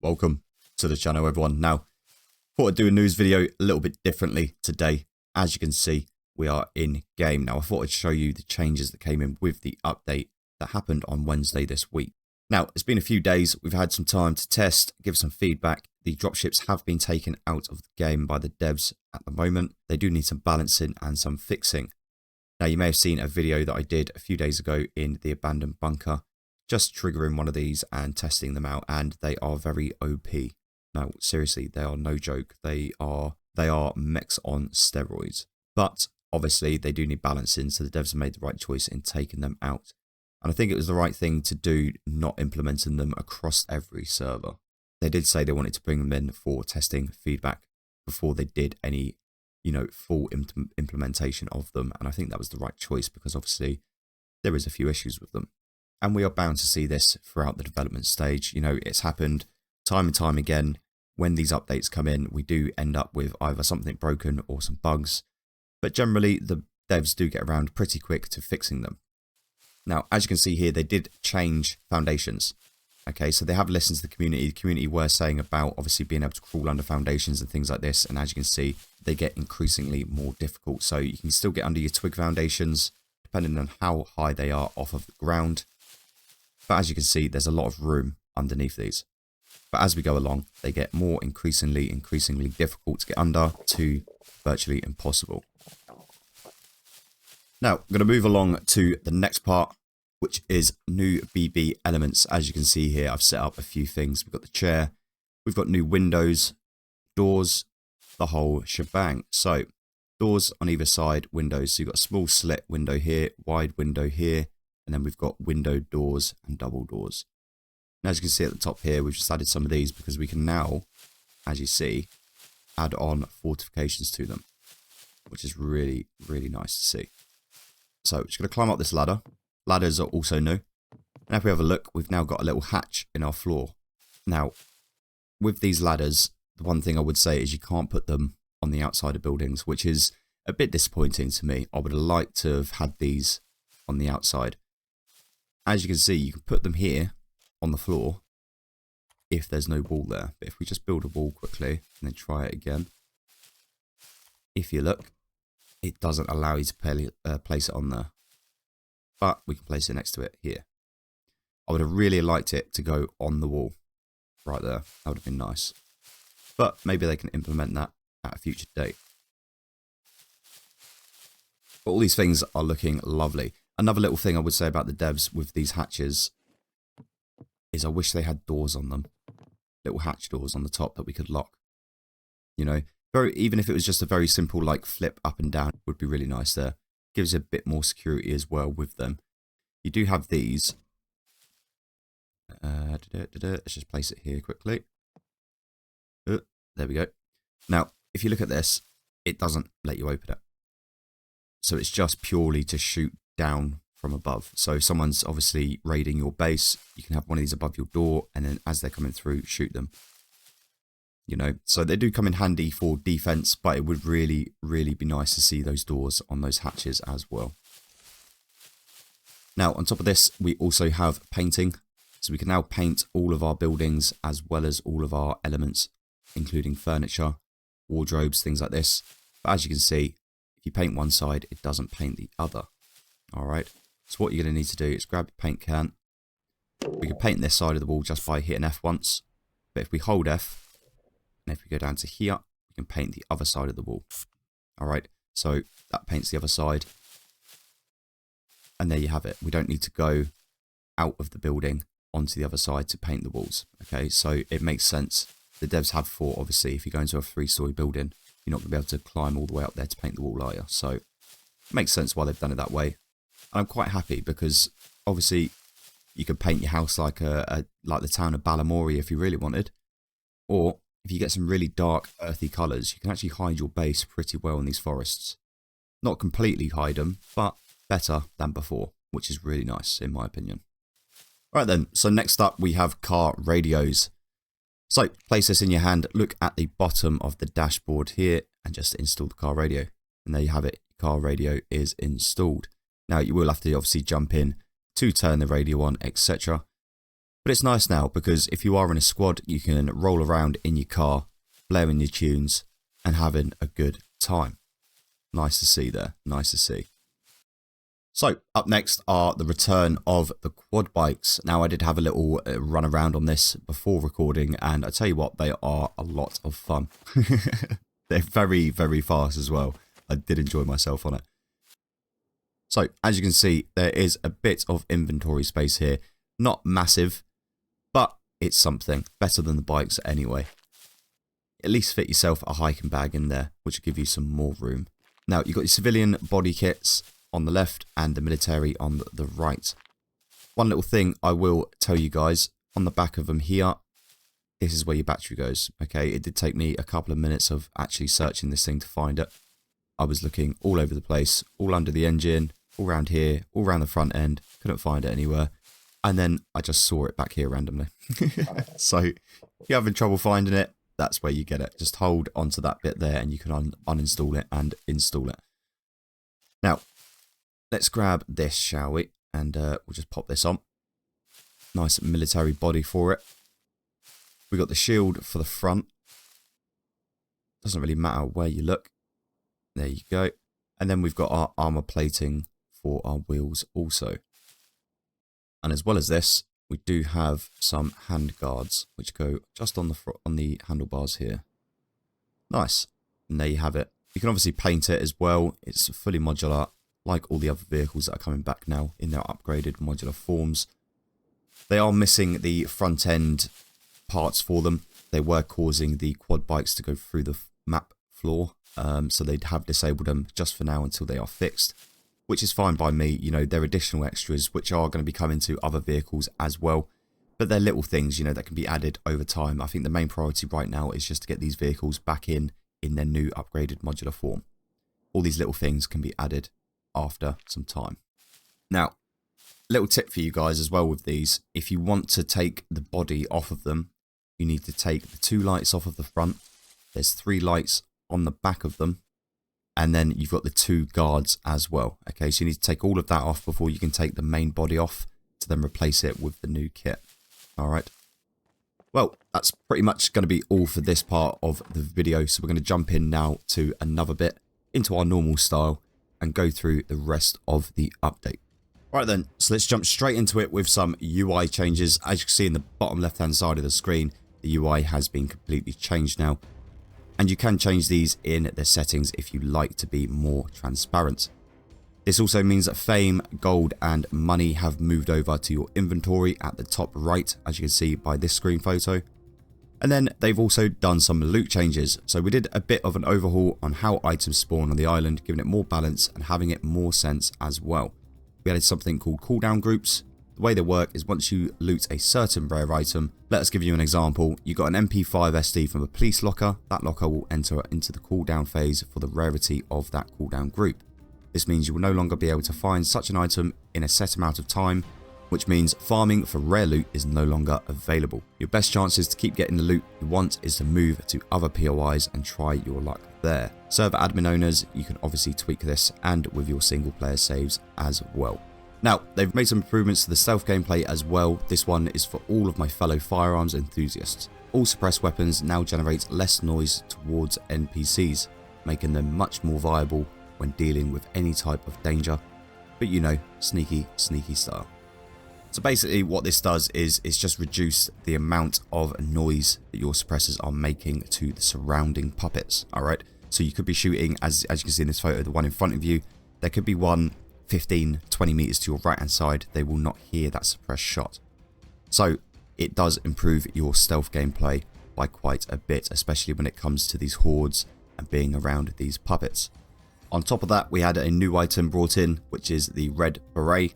Welcome to the channel, everyone. Now, thought I'd do a news video a little bit differently today. As you can see, we are in game. Now, I thought I'd show you the changes that came in with the update that happened on Wednesday this week. Now, it's been a few days. We've had some time to test, give some feedback. The dropships have been taken out of the game by the devs at the moment. They do need some balancing and some fixing. Now, you may have seen a video that I did a few days ago in the abandoned bunker, just triggering one of these and testing them out, and they are very OP. Now, seriously, they are no joke. They are mechs on steroids. But obviously, they do need balancing, so the devs have made the right choice in taking them out. And I think it was the right thing to do, not implementing them across every server. They did say they wanted to bring them in for testing feedback before they did any, full implementation of them. And I think that was the right choice because obviously there is a few issues with them. And we are bound to see this throughout the development stage. It's happened time and time again. When these updates come in, we do end up with either something broken or some bugs. But generally, the devs do get around pretty quick to fixing them. Now, as you can see here, they did change foundations. Okay, so they have listened to the community. The community were saying about obviously being able to crawl under foundations and things like this. And as you can see, they get increasingly more difficult. So you can still get under your twig foundations, depending on how high they are off of the ground. But as you can see, there's a lot of room underneath these. But as we go along, they get more increasingly difficult to get under to virtually impossible. Now, I'm going to move along to the next part, which is new BB elements. As you can see here, I've set up a few things. We've got the chair, we've got new windows, doors, the whole shebang. So, doors on either side, windows. So you've got a small slit window here, wide window here, and then we've got window doors and double doors. And as you can see at the top here, we've just added some of these because we can now, as you see, add on fortifications to them, which is really, really nice to see. So we're just going to climb up this ladder. Ladders are also new. And if we have a look, we've now got a little hatch in our floor. Now, with these ladders, the one thing I would say is you can't put them on the outside of buildings, which is a bit disappointing to me. I would have liked to have had these on the outside. As you can see, you can put them here on the floor if there's no wall there. But if we just build a wall quickly and then try it again, if you look, it doesn't allow you to place it on there. But we can place it next to it here. I would have really liked it to go on the wall right there. That would have been nice. But maybe they can implement that at a future date. But all these things are looking lovely. Another little thing I would say about the devs with these hatches is I wish they had doors on them. Little hatch doors on the top that we could lock. Even if it was just a very simple like flip up and down, would be really nice there. Gives a bit more security as well with them. You do have these. Let's just place it here quickly. There we go. Now, if you look at this, it doesn't let you open it. So it's just purely to shoot down from above. So if someone's obviously raiding your base, you can have one of these above your door, and then as they're coming through, shoot them. So they do come in handy for defense, but it would really, really be nice to see those doors on those hatches as well. Now, on top of this, we also have painting. So we can now paint all of our buildings as well as all of our elements, including furniture, wardrobes, things like this. But as you can see, if you paint one side, it doesn't paint the other. All right. So what you're going to need to do is grab your paint can. We can paint this side of the wall just by hitting F once. But if we hold F, and if we go down to here, we can paint the other side of the wall. All right. So that paints the other side. And there you have it. We don't need to go out of the building onto the other side to paint the walls. Okay. So it makes sense. The devs have thought, obviously, if you go into a 3-story building, you're not going to be able to climb all the way up there to paint the wall, are you? So it makes sense why they've done it that way. And I'm quite happy because obviously you could paint your house like like the town of Balamory if you really wanted. Or if you get some really dark, earthy colours, you can actually hide your base pretty well in these forests. Not completely hide them, but better than before, which is really nice in my opinion. Right then, so next up we have car radios. So place this in your hand, look at the bottom of the dashboard here and just install the car radio. And there you have it, car radio is installed. Now you will have to obviously jump in to turn the radio on, etc. But it's nice now because if you are in a squad, you can roll around in your car, blaring your tunes and having a good time. Nice to see there, nice to see. So up next are the return of the quad bikes. Now I did have a little run around on this before recording, and I tell you what, they are a lot of fun. They're very, very fast as well. I did enjoy myself on it. So as you can see, there is a bit of inventory space here. Not massive, but it's something. Better than the bikes anyway. At least fit yourself a hiking bag in there, which will give you some more room. Now you've got your civilian body kits on the left and the military on the right. One little thing I will tell you guys, on the back of them here, this is where your battery goes. Okay, it did take me a couple of minutes of actually searching this thing to find it. I was looking all over the place, all under the engine, all around here, all around the front end, couldn't find it anywhere. And then I just saw it back here randomly. So if you're having trouble finding it, that's where you get it. Just hold onto that bit there and you can uninstall it and install it. Now, let's grab this, shall we? And we'll just pop this on. Nice military body for it. We got the shield for the front. Doesn't really matter where you look. There you go. And then we've got our armor plating for our wheels also. And as well as this, we do have some hand guards which go just on the handlebars here. Nice. And there you have it. You can obviously paint it as well. It's fully modular, like all the other vehicles that are coming back now in their upgraded modular forms. They are missing the front end parts for them. They were causing the quad bikes to go through the map floor, so they'd have disabled them just for now until they are fixed, which is fine by me. You know, they're additional extras which are going to be coming to other vehicles as well, but they're little things, you know, that can be added over time. I think the main priority right now is just to get these vehicles back in their new upgraded modular form. All these little things can be added after some time. Now, little tip for you guys as well with these: if you want to take the body off of them, you need to take the 2 lights off of the front. There's 3 lights on the back of them, and then you've got the 2 guards as well. Okay, so you need to take all of that off before you can take the main body off to then replace it with the new kit. Alright, well, that's pretty much going to be all for this part of the video, so we're going to jump in now to another bit into our normal style and go through the rest of the update. Right then, so let's jump straight into it with some UI changes. As you can see in the bottom left hand side of the screen, the UI has been completely changed now, and you can change these in the settings if you like to be more transparent. This also means that fame, gold and money have moved over to your inventory at the top right, as you can see by this screen photo. And then they've also done some loot changes. So we did a bit of an overhaul on how items spawn on the island, giving it more balance and having it more sense as well. We added something called cooldown groups. The way they work is once you loot a certain rare item, let us give you an example. You got an MP5 SD from a police locker. That locker will enter into the cooldown phase for the rarity of that cooldown group. This means you will no longer be able to find such an item in a set amount of time, which means farming for rare loot is no longer available. Your best chances to keep getting the loot you want is to move to other POIs and try your luck there. Server admin owners, you can obviously tweak this and with your single player saves as well. Now, they've made some improvements to the stealth gameplay as well. This one is for all of my fellow firearms enthusiasts. All suppressed weapons now generate less noise towards NPCs, making them much more viable when dealing with any type of danger, but you know, sneaky style. So basically what this does is it's just reduce the amount of noise that your suppressors are making to the surrounding puppets. Alright, so you could be shooting, as you can see in this photo, the one in front of you, there could be one 15-20 meters to your right hand side. They will not hear that suppressed shot. So it does improve your stealth gameplay by quite a bit, especially when it comes to these hordes and being around these puppets. On top of that, we had a new item brought in, which is the red beret.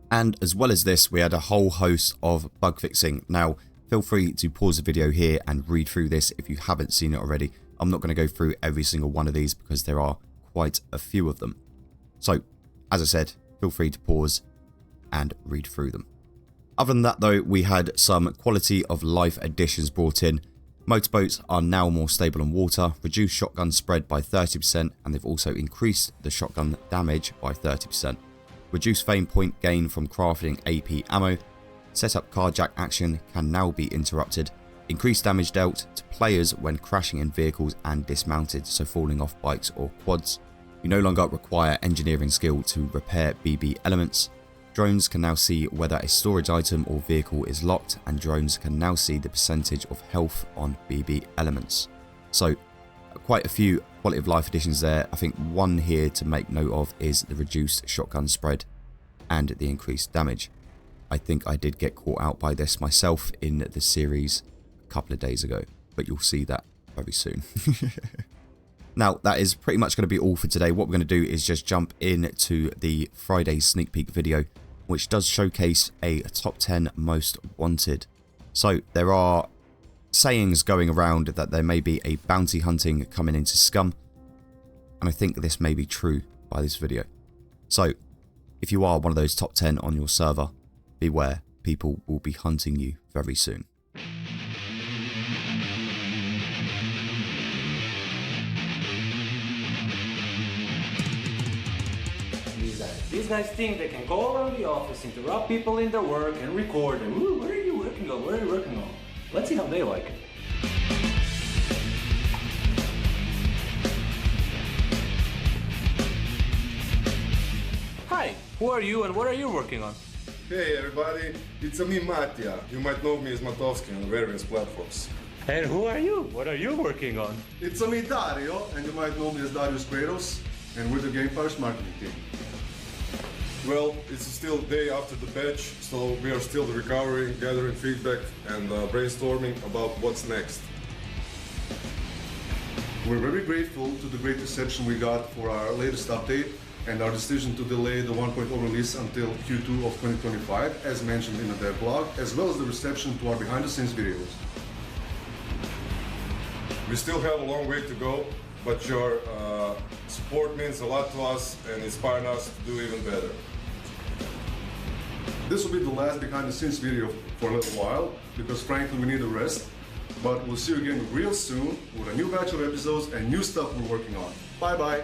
And as well as this, we had a whole host of bug fixing. Now, feel free to pause the video here and read through this if you haven't seen it already. I'm not going to go through every single one of these because there are quite a few of them. So, as I said, feel free to pause and read through them. Other than that though, we had some quality of life additions brought in. Motorboats are now more stable on water, reduced shotgun spread by 30%, and they've also increased the shotgun damage by 30%. Reduced fame point gain from crafting AP ammo, Setup carjack action can now be interrupted. Increased damage dealt to players when crashing in vehicles and dismounted, so falling off bikes or quads. You no longer require engineering skill to repair BB elements. Drones can now see whether a storage item or vehicle is locked, and drones can now see the percentage of health on BB elements. So quite a few quality of life additions there. I think one here to make note of is the reduced shotgun spread and the increased damage. I think I did get caught out by this myself in the series a couple of days ago, but you'll see that very soon. Now, that is pretty much going to be all for today. What we're going to do is just jump into the Friday sneak peek video, which does showcase a top 10 most wanted. So there are sayings going around that there may be a bounty hunting coming into Scum, and I think this may be true by this video. So if you are one of those top 10 on your server, beware, people will be hunting you very soon. These guys think they can go around the office, interrupt people in their work, and record them. Ooh, what are you working on? What are you working on? Let's see how they like it. Hi, who are you and what are you working on? Hey everybody, it's me Matija. You might know me as Matovsky on various platforms. And who are you? What are you working on? It's me Dario, and you might know me as Darius Kratos, and we're the Game Powers marketing team. Well, it's still day after the patch, so we are still recovering, gathering feedback, and brainstorming about what's next. We're very grateful to the great reception we got for our latest update and our decision to delay the 1.0 release until Q2 of 2025, as mentioned in the dev blog, as well as the reception to our behind-the-scenes videos. We still have a long way to go, but your support means a lot to us and inspiring us to do even better. This will be the last behind-the-scenes video for a little while, because frankly we need a rest, but we'll see you again real soon with a new batch of episodes and new stuff we're working on. Bye bye!